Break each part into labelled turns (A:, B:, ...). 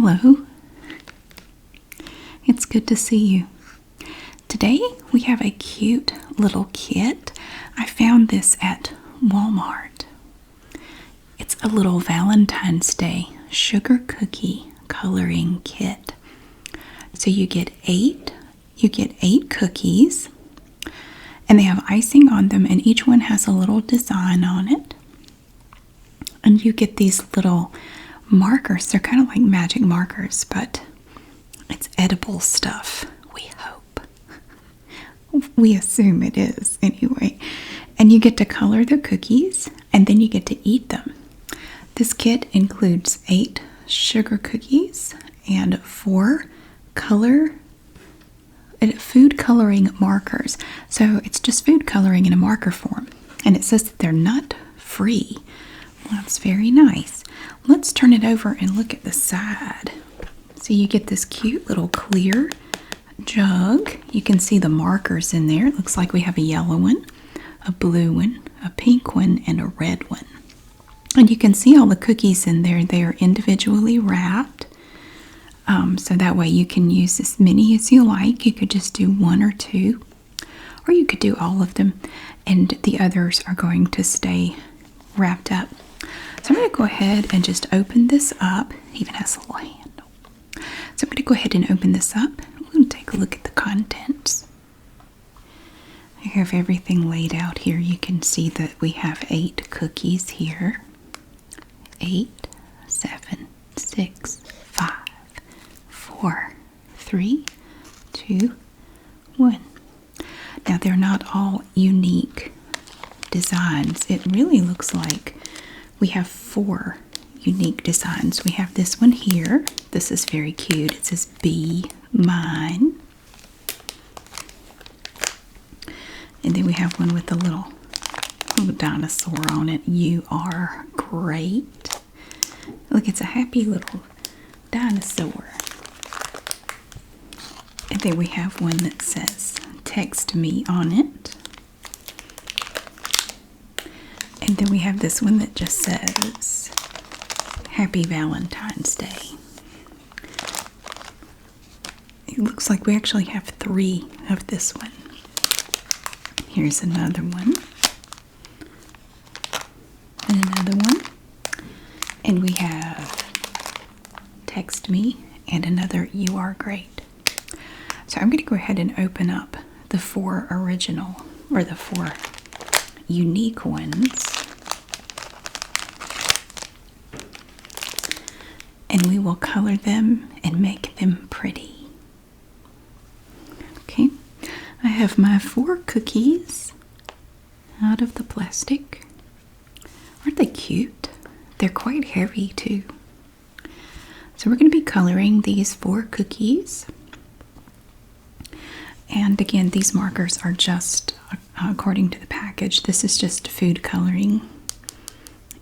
A: Hello. It's good to see you. Today we have a cute little kit. I found this at Walmart. It's a little Valentine's Day sugar cookie coloring kit. So you get eight cookies, and they have icing on them, and each one has a little design on it. And you get these little markers. They're kind of like magic markers, but it's edible stuff, we hope. We assume it is anyway. And you get to color the cookies, and then you get to eat them. This kit includes 8 sugar cookies and 4 food coloring markers. So it's just food coloring in a marker form. And it says that they're nut free. Well, that's very nice. Let's turn it over and look at the side. So you get this cute little clear jug. You can see the markers in there. It looks like we have a yellow one, a blue one, a pink one, and a red one. And you can see all the cookies in there. They are individually wrapped. So that way you can use as many as you like. You could just do 1 or 2, or you could do all of them, and the others are going to stay wrapped up. So I'm going to go ahead and just open this up. It even has a little handle. So I'm going to go ahead and open this up. We're going to take a look at the contents. I have everything laid out here. You can see that we have 8 cookies here. 8, 7, 6, 5, 4, 3, 2, 1. Now they're not all unique designs. It really looks like we have 4 unique designs. We have this one here. This is very cute. It says "Be Mine." And then we have one with a little dinosaur on it. "You are great." Look, it's a happy little dinosaur. And then we have one that says "Text Me" on it. And then we have this one that just says "Happy Valentine's Day." It looks like we actually have 3 of this one. Here's another one. And another one. And we have "Text Me" and another "You Are Great." So I'm going to go ahead and open up the 4 original, or the 4 unique ones. And we will color them and make them pretty. Okay, I have my 4 cookies out of the plastic. Aren't they cute? They're quite heavy too. So we're going to be coloring these 4 cookies. And again, these markers are just according to the package. This is just food coloring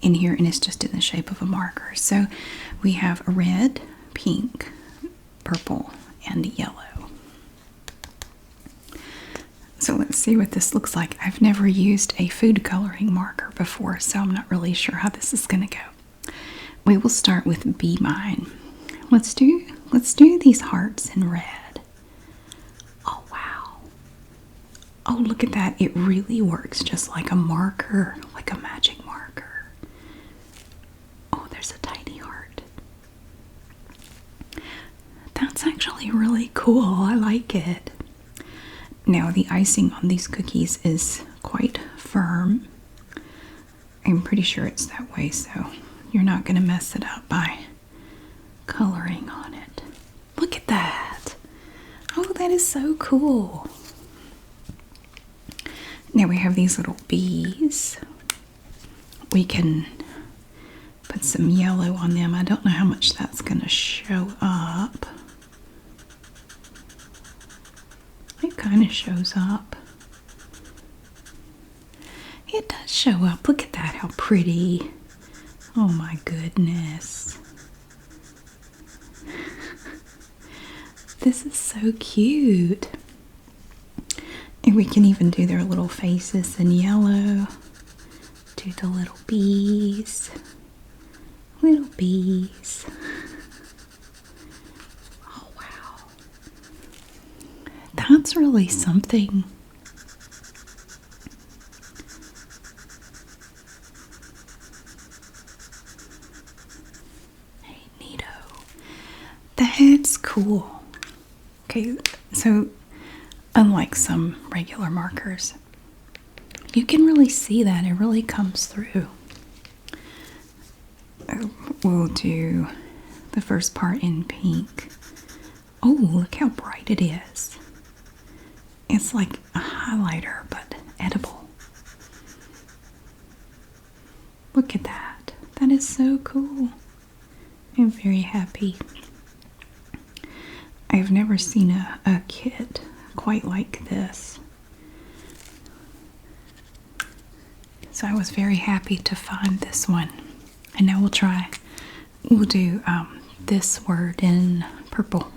A: in here, and it's just in the shape of a marker. So we have red, pink, purple, and yellow. So let's see what this looks like. I've never used a food coloring marker before, so I'm not really sure how this is going to go. We will start with "Be Mine." Let's do these hearts in red. Oh wow. Oh, look at that. It really works just like a marker, like a magic marker. Oh, there's a tiny heart. That's actually really cool. I like it. Now, the icing on these cookies is quite firm. I'm pretty sure it's that way, so you're not going to mess it up by coloring on it. Look at that. Oh, that is so cool. Now we have these little bees. We can put some yellow on them. I don't know how much that's going to show up. It kind of shows up. It does show up. Look at that, how pretty. Oh my goodness. This is so cute. And we can even do their little faces in yellow. Do the little bees. Little bees. That's really something. Hey, neato. That's cool. Okay, so unlike some regular markers, you can really see that. It really comes through. We'll do the first part in pink. Oh, look how bright it is. It's like a highlighter, but edible. Look at that. That is so cool. I'm very happy. I've never seen a kit quite like this. So I was very happy to find this one. And now we'll do this word in purple.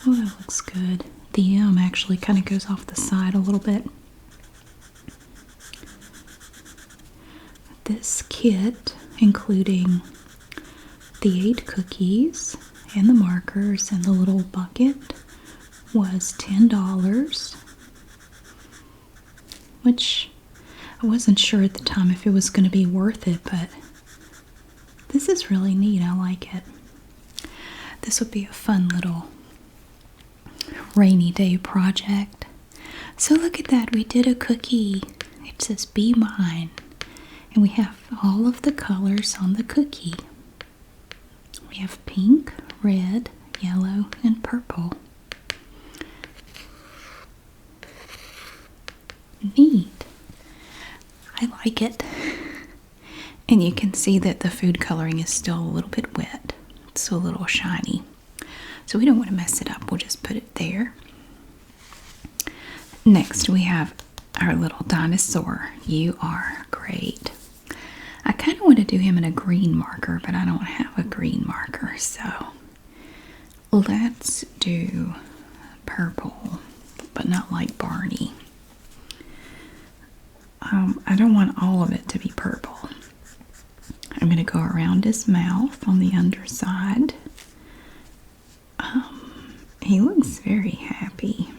A: Oh, that looks good. The M actually kind of goes off the side a little bit. This kit, including the 8 cookies and the markers and the little bucket, was $10, which I wasn't sure at the time if it was going to be worth it, but this is really neat. I like it. This would be a fun little rainy day project. So look at that. We did a cookie. It says "Be Mine." And we have all of the colors on the cookie. We have pink, red, yellow, and purple. Neat. I like it. And you can see that the food coloring is still a little bit wet. It's still a little shiny. So we don't want to mess it up. We'll just put it there. Next we have our little dinosaur. You are great. I kind of want to do him in a green marker, but I don't have a green marker, so let's do purple, but not like Barney. I don't want all of it to be purple. I'm going to go around his mouth on the underside. He looks very happy.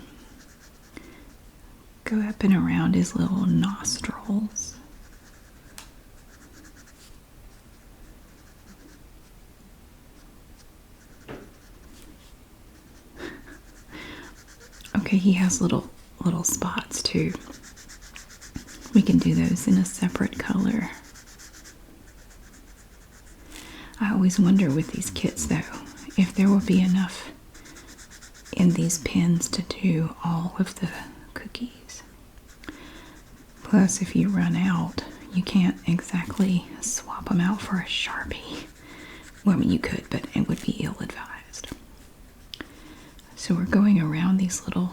A: Go up and around his little nostrils. Okay, he has little spots too. We can do those in a separate color. I always wonder with these kits though, if there will be enough in these pens to do all of the cookies. Plus, if you run out, you can't exactly swap them out for a Sharpie. Well, I mean, you could, but it would be ill-advised. So we're going around these little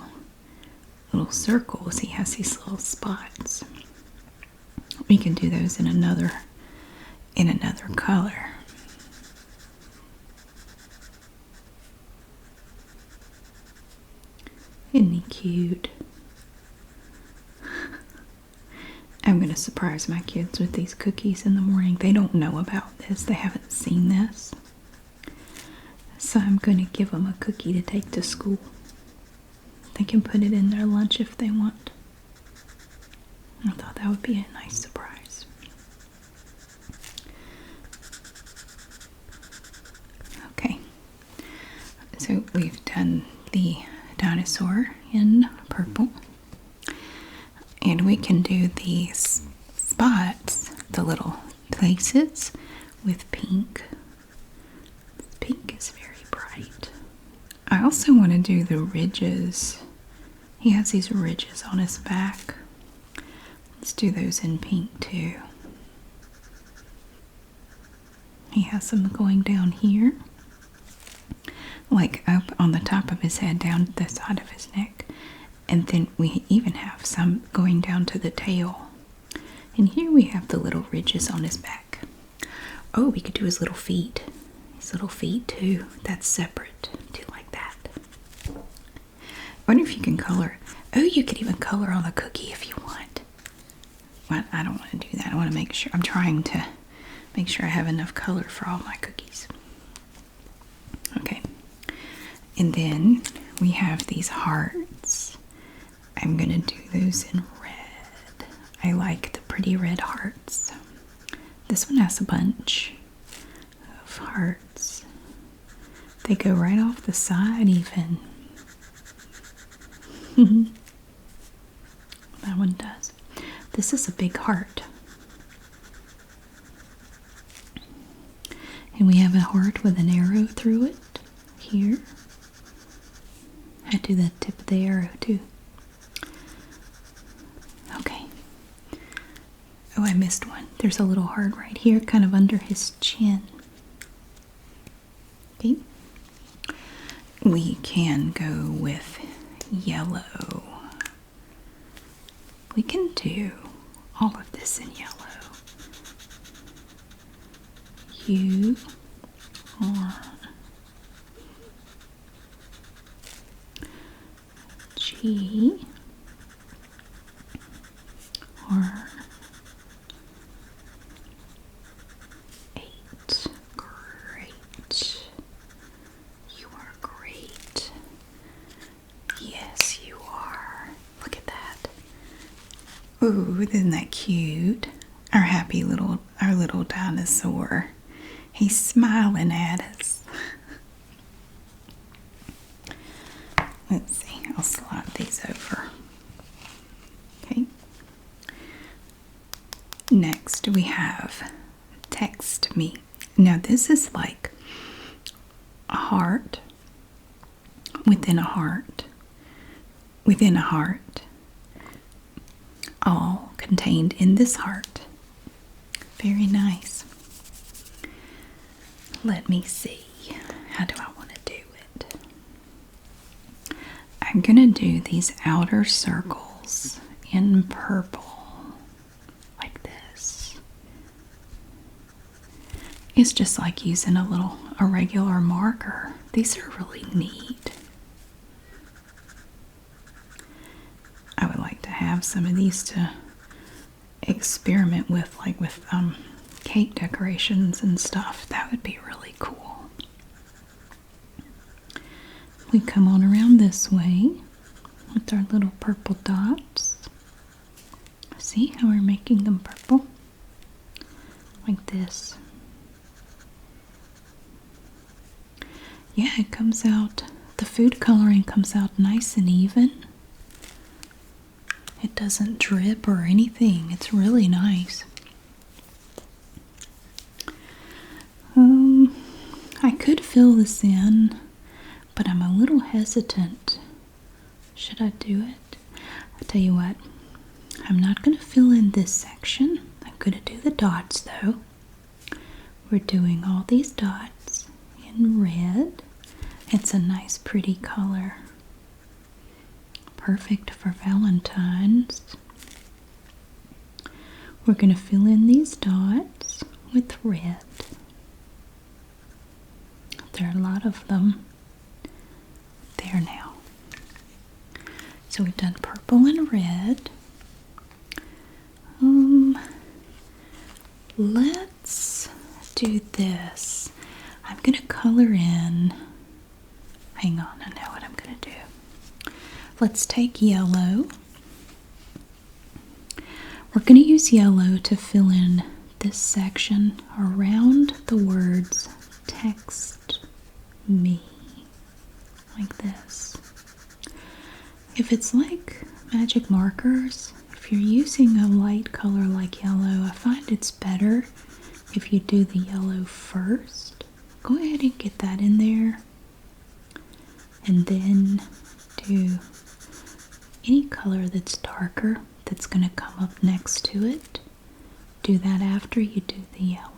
A: circles. He has these little spots. We can do those in another color. Isn't he cute? I'm going to surprise my kids with these cookies in the morning. They don't know about this. They haven't seen this. So I'm going to give them a cookie to take to school. They can put it in their lunch if they want. I thought that would be a nice surprise. Okay. So we've done the dinosaur in purple. And we can do these spots, the little places, with pink. Pink is very bright. I also want to do the ridges. He has these ridges on his back. Let's do those in pink too. He has some going down here, like up on the top of his head, down the side of his neck. And then we even have some going down to the tail. And here we have the little ridges on his back. Oh, we could do his little feet. His little feet too. That's separate. Do like that. I wonder if you can color. Oh, you could even color on the cookie if you want. Well, I don't want to do that. I want to make sure. I'm trying to make sure I have enough color for all my cookies. Okay. And then we have these hearts. I'm going to do those in red. I like the pretty red hearts. This one has a bunch of hearts. They go right off the side even. That one does. This is a big heart. And we have a heart with an arrow through it here. I do the tip of the arrow too. Okay. Oh, I missed one. There's a little heart right here, kind of under his chin. Okay. We can go with yellow. We can do all of this in yellow. U R G R 8. Great. You are great. Yes, you are. Look at that. Ooh, isn't that cute? Our little dinosaur. He's smiling at us. Let's see, I'll slide these over. Okay. Next we have Text Me. Now this is like a heart within a heart within a heart, all contained in this heart. Very nice. Let me see. How do I want to do it? I'm going to do these outer circles in purple, like this. It's just like using a regular marker. These are really neat. I would like to have some of these to experiment with, like with cake decorations and stuff. That would be really cool. We come on around this way with our little purple dots. See how we're making them purple? Like this. Yeah, it comes out, the food coloring comes out nice and even. It doesn't drip or anything. It's really nice. I could fill this in, but I'm a little hesitant. Should I do it? I'll tell you what. I'm not going to fill in this section. I'm going to do the dots though. We're doing all these dots in red. It's a nice pretty color. Perfect for Valentine's. We're going to fill in these dots with red. There are a lot of them. There now. So we've done purple and red. Let's do this. I'm going to color in. Hang on, I know what I'm going to do. Let's take yellow. We're going to use yellow to fill in this section around the words text me, like this. If it's like magic markers, if you're using a light color like yellow, I find it's better if you do the yellow first. Go ahead and get that in there, and then do any color that's darker that's going to come up next to it. Do that after you do the yellow.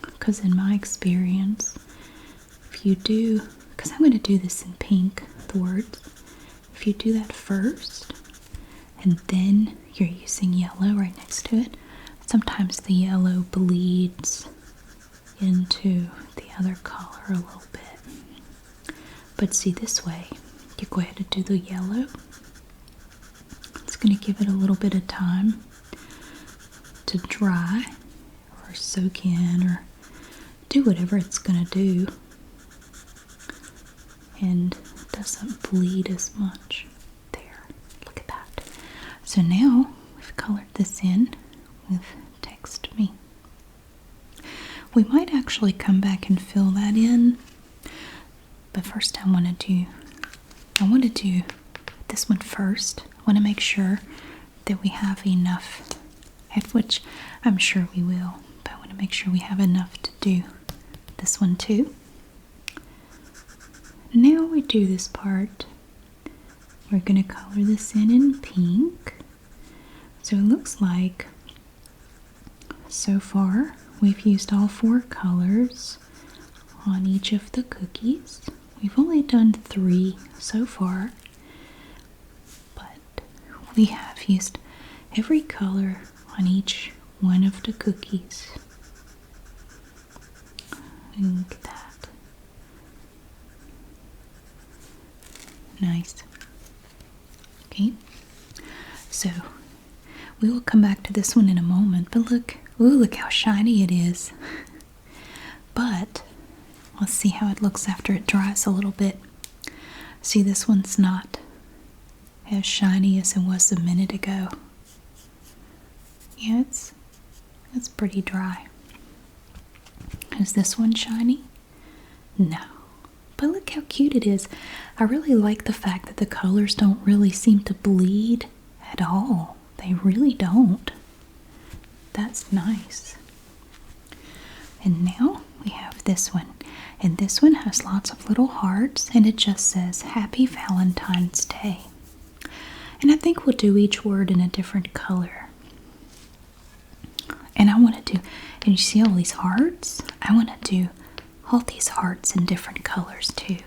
A: Because in my experience, if you do, because I'm going to do this in pink, the words, if you do that first and then you're using yellow right next to it, sometimes the yellow bleeds into the other color a little bit. But see, this way, you go ahead and do the yellow. It's going to give it a little bit of time to dry or soak in or do whatever it's going to do. and doesn't bleed as much. There, look at that. So now we've colored this in with Text Me. We might actually come back and fill that in, but first I want to do this one first. I want to make sure that we have enough, at which I'm sure we will, but I want to make sure we have enough to do this one too. Now we do this part. We're going to color this in pink. So it looks like so far we've used all 4 colors on each of the cookies. We've only done 3 so far, but we have used every color on each one of the cookies. And look at that. Nice. Okay, so we will come back to this one in a moment, but look, ooh, look how shiny it is. But let's see how it looks after it dries a little bit. See, this one's not as shiny as it was a minute ago. Yeah, it's pretty dry. Is this one shiny? No. But look how cute it is. I really like the fact that the colors don't really seem to bleed at all. They really don't. That's nice. And now we have this one. And this one has lots of little hearts, and it just says Happy Valentine's Day. And I think we'll do each word in a different color. And I want to do, and you see all these hearts? I want to do all these hearts in different colors too.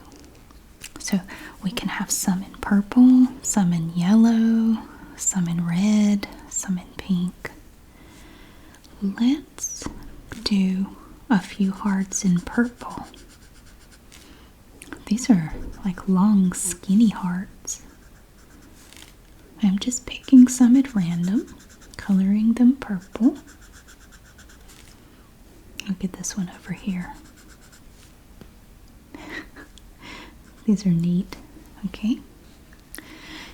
A: So we can have some in purple, some in yellow, some in red, some in pink. Let's do a few hearts in purple. These are like long, skinny hearts. I'm just picking some at random, coloring them purple. Look at this one over here. These are neat. Okay.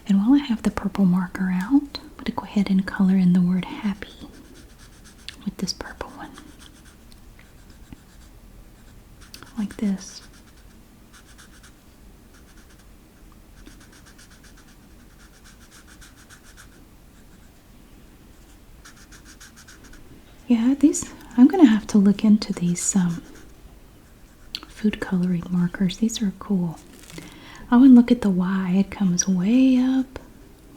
A: And while I have the purple marker out, I'm going to go ahead and color in the word happy with this purple one. Like this. Yeah, these, I'm going to have to look into these food coloring markers. These are cool. I would look at the Y. It comes way up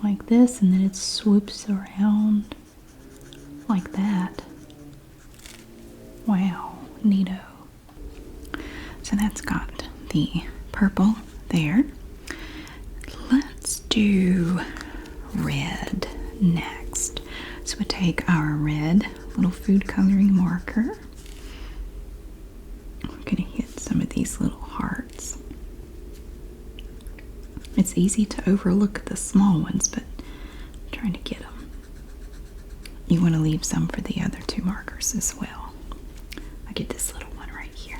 A: like this, and then it swoops around like that. Wow, neato. So that's got the purple there. Let's do red next. So we take our red little food coloring marker. We're going to hit some of these little hearts. It's easy to overlook the small ones, but I'm trying to get them. You want to leave some for the other 2 markers as well. I get this little one right here.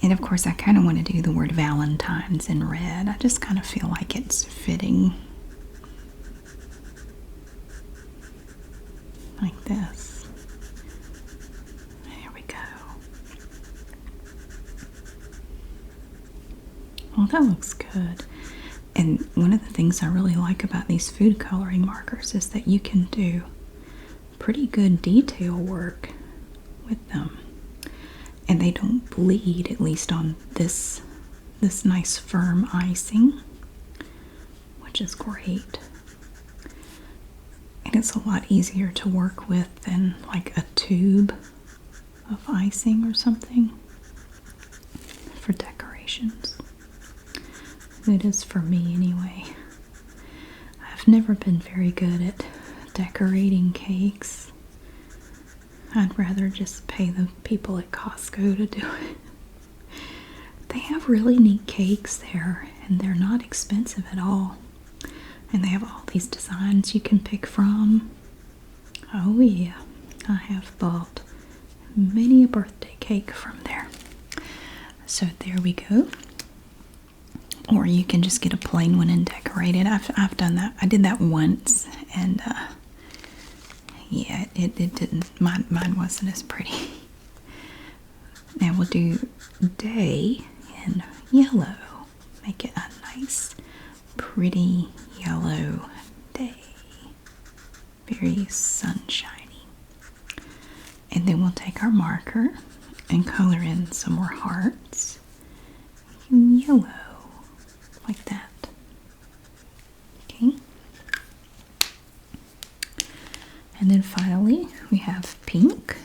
A: And of course, I kind of want to do the word Valentine's in red. I just kind of feel like it's fitting. Like this. There we go. Well, that looks good. And one of the things I really like about these food coloring markers is that you can do pretty good detail work with them. And they don't bleed, at least on this nice firm icing, which is great. And it's a lot easier to work with than like a tube of icing or something for decorations. It is for me anyway. I've never been very good at decorating cakes. I'd rather just pay the people at Costco to do it. They have really neat cakes there, and they're not expensive at all. And they have all these designs you can pick from. Oh yeah, I have bought many a birthday cake from there. So there we go. or you can just get a plain one and decorate it. I've done that. I did that once, and yeah, it didn't. Mine wasn't as pretty. Now we'll do day in yellow. Make it a nice, pretty yellow day. Very sunshiny. And then we'll take our marker and color in some more hearts in yellow, like that. Okay. And then finally we have pink.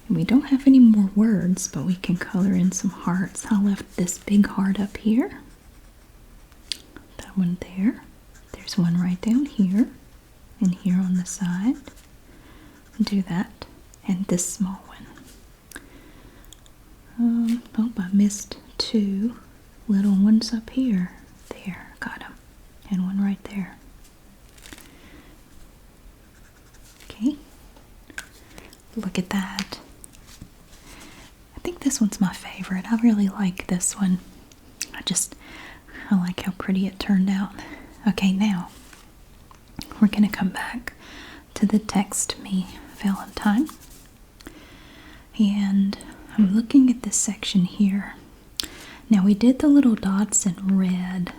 A: And we don't have any more words, but we can color in some hearts. I left this big heart up here. That one there. There's one right down here. And here on the side. Do that. And this small one. Oh, I missed two little ones up here. There, got them. And one right there. Okay. Look at that. I think this one's my favorite. I really like this one. I like how pretty it turned out. Okay, now we're going to come back to the Text Me Valentine. And I'm looking at this section here. Now we did the little dots in red,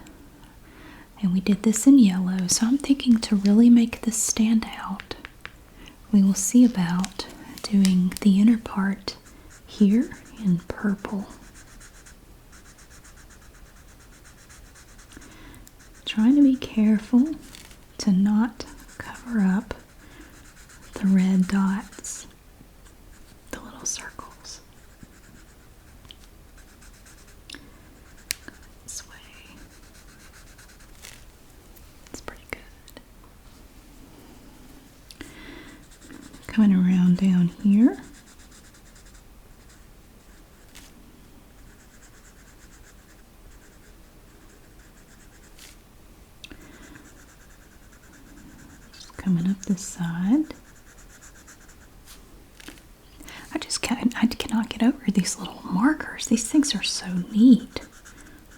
A: and we did this in yellow, so I'm thinking to really make this stand out, we will see about doing the inner part here in purple. Trying to be careful to not cover up the red dots, the little circles. This way. It's pretty good. Coming around down here. Just coming up this side. I cannot get over these little markers. These things are so neat.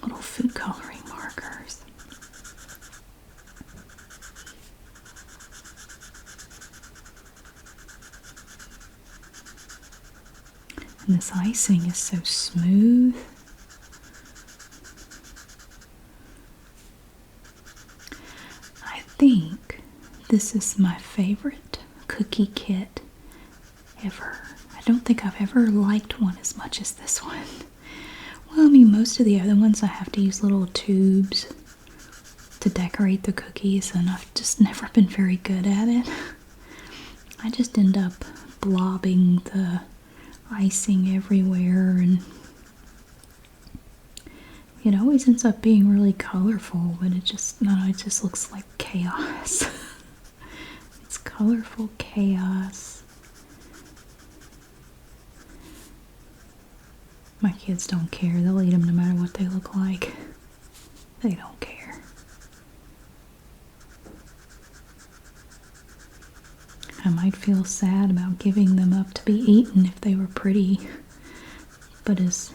A: Little food coloring markers. And this icing is so smooth. I think this is my favorite cookie kit ever. I don't think I've ever liked one as much as this one. Well, I mean, most of the other ones I have to use little tubes to decorate the cookies, and I've just never been very good at it. I just end up blobbing the icing everywhere, and it always ends up being really colorful, but it just looks like chaos. It's colorful chaos. My kids don't care. They'll eat them no matter what they look like. They don't care. I might feel sad about giving them up to be eaten if they were pretty, but as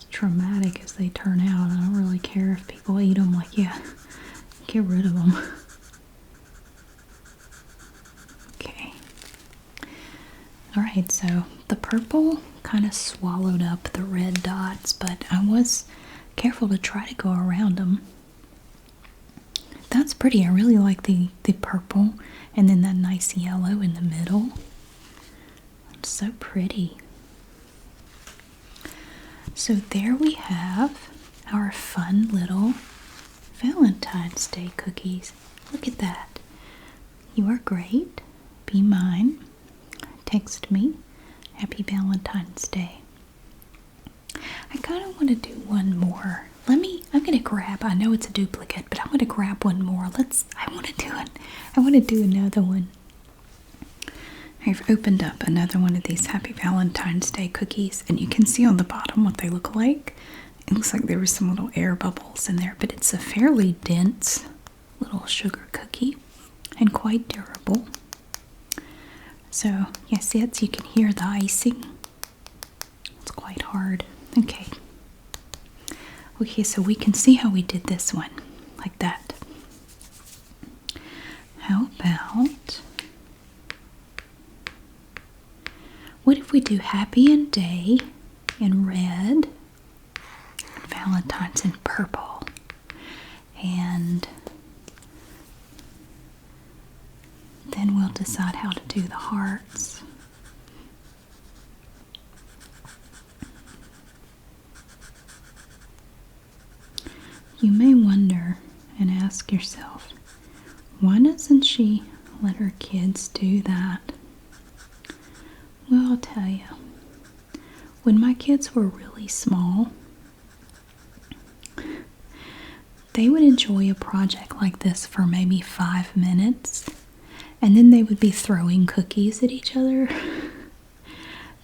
A: traumatic as they turn out, I don't really care if people eat them. Like, yeah, get rid of them. Okay. Alright, so the purple kind of swallowed up the red dots, but I was careful to try to go around them. That's pretty. I really like the purple and then that nice yellow in the middle. It's so pretty. So there we have our fun little Valentine's Day cookies. Look at that. You are great. Be mine. Text me. Happy Valentine's Day. I kind of want to do one more. I'm going to grab, I know it's a duplicate, but I'm going to grab one more. I want to do another one. I've opened up another one of these Happy Valentine's Day cookies, and you can see on the bottom what they look like. It looks like there was some little air bubbles in there, but it's a fairly dense little sugar cookie and quite durable. So, yes, you can hear the icing. It's quite hard. Okay. Okay, so we can see how we did this one, like that. How about, what if we do Happy and Day in red, Valentine's in purple, and then we'll decide how to do the hearts. You may wonder and ask yourself, why doesn't she let her kids do that? Well, I'll tell you. When my kids were really small, they would enjoy a project like this for maybe 5 minutes, and then they would be throwing cookies at each other.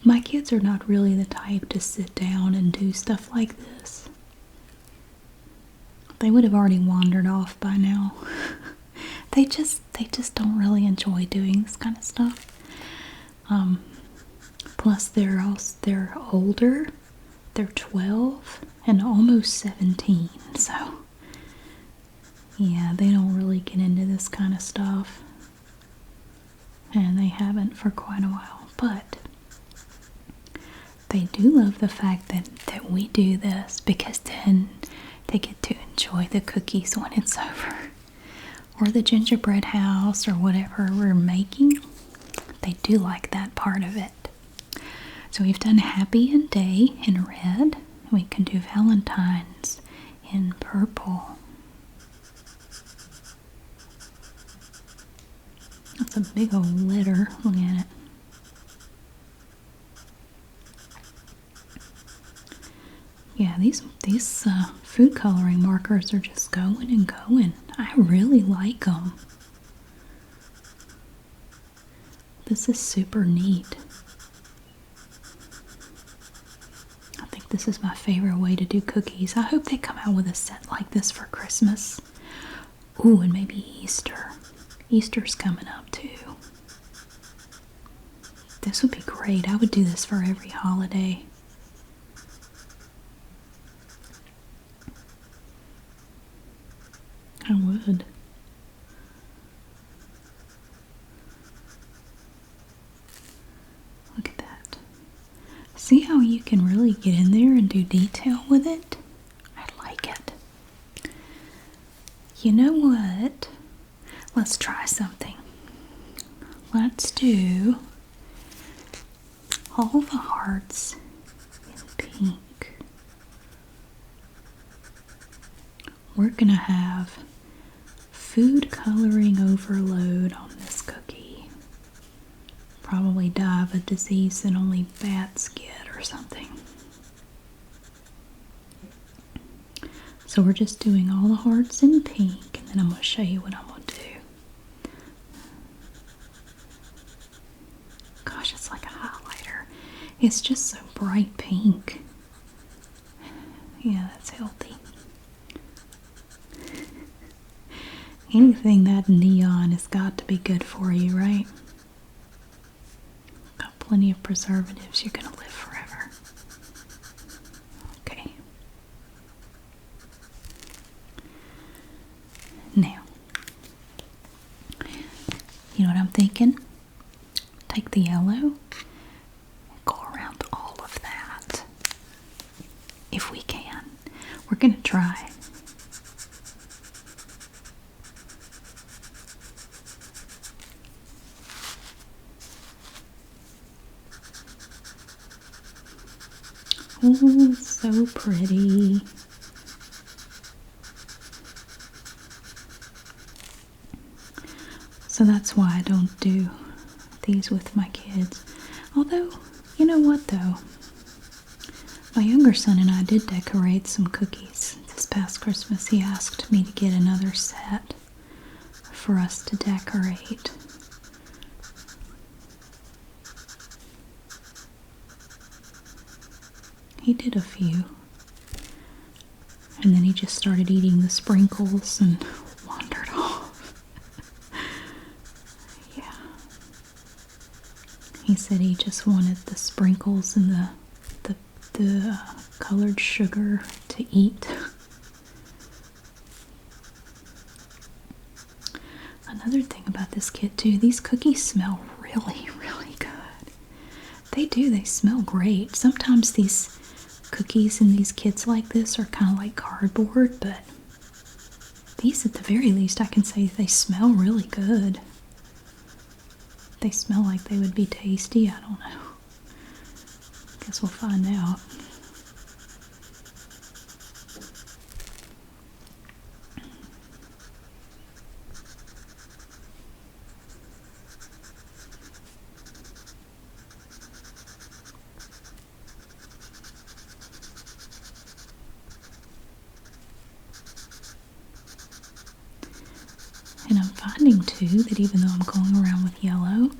A: My kids are not really the type to sit down and do stuff like this. They would have already wandered off by now. They just don't really enjoy doing this kind of stuff. Plus they're older. They're 12 and almost 17. So yeah, they don't really get into this kind of stuff. And they haven't for quite a while. But they do love the fact that we do this, because then they get to enjoy the cookies when it's over. Or the gingerbread house or whatever we're making. They do like that part of it. So we've done Happy and Day in red. We can do Valentine's in purple. That's a big old letter. Look at it. Yeah, these food coloring markers are just going and going. I really like them. This is super neat. I think this is my favorite way to do cookies. I hope they come out with a set like this for Christmas. Ooh, and maybe Easter. Easter's coming up too. This would be great. I would do this for every holiday. I would. Look at that. See how you can really get in there and do detail with it? I like it. You know what? Let's try something. Let's do all the hearts in pink. We're gonna have food coloring overload on this cookie. Probably die of a disease that only bats get or something. So we're just doing all the hearts in pink, and then I'm going to show you what I'm going to do. Gosh, it's like a highlighter. It's just so bright pink. Yeah, that's healthy. Anything that neon has got to be good for you, right? Got plenty of preservatives. You're going to live forever. Okay. Now, you know what I'm thinking? Take the yellow and go around all of that. If we can. We're going to try. Oh, so pretty. So that's why I don't do these with my kids. Although, you know what though? My younger son and I did decorate some cookies this past Christmas. He asked me to get another set for us to decorate. He did a few. And then he just started eating the sprinkles and wandered off. Yeah. He said he just wanted the sprinkles and the colored sugar to eat. Another thing about this kit too, these cookies smell really, really good. They do, they smell great. Sometimes these cookies in these kits like this are kind of like cardboard, but these at the very least I can say they smell really good. They smell like they would be tasty, I don't know. Guess we'll find out. And I'm finding too that even though I'm going around with yellow,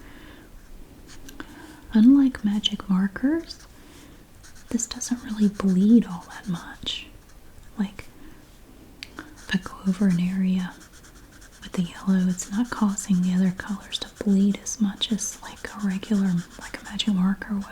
A: unlike magic markers, this doesn't really bleed all that much. Like, if I go over an area with the yellow, it's not causing the other colors to bleed as much as like a regular, like a magic marker would.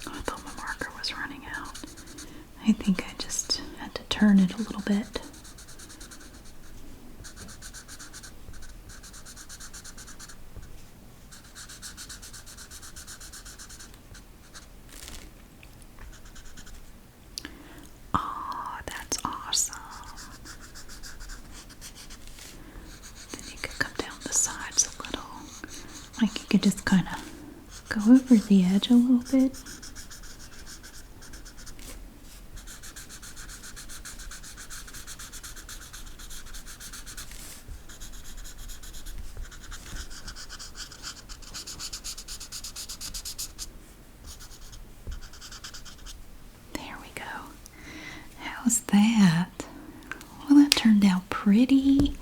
A: I thought my marker was running out. I think I just had to turn it a little bit. Oh, that's awesome. Then you could come down the sides a little. Like you could just kind of go over the edge a little bit. There we go. How's that? Well, that turned out pretty.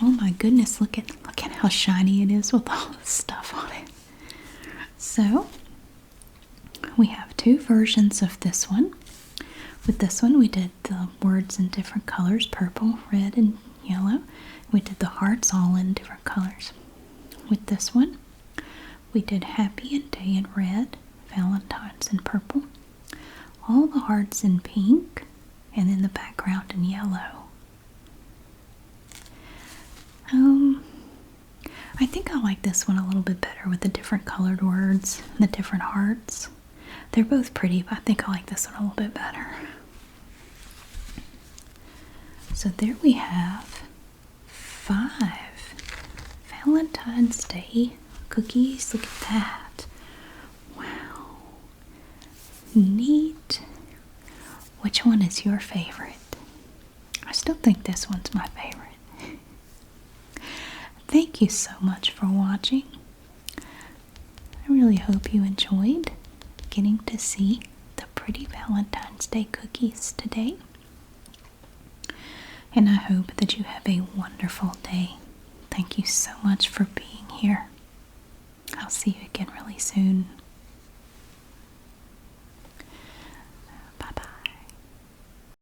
A: Oh my goodness, look at how shiny it is with all this stuff on it. So, we have two versions of this one. With this one, we did the words in different colors, purple, red, and yellow. We did the hearts all in different colors. With this one, we did happy and day in red, Valentine's in purple, all the hearts in pink, and then the background in yellow. I think I like this one a little bit better with the different colored words and the different hearts. They're both pretty, but I think I like this one a little bit better. So there we have 5 Valentine's Day cookies. Look at that. Wow. Neat. Which one is your favorite? I still think this one's my favorite. Thank you so much for watching. I really hope you enjoyed getting to see the pretty Valentine's Day cookies today. And I hope that you have a wonderful day. Thank you so much for being here. I'll see you again really soon.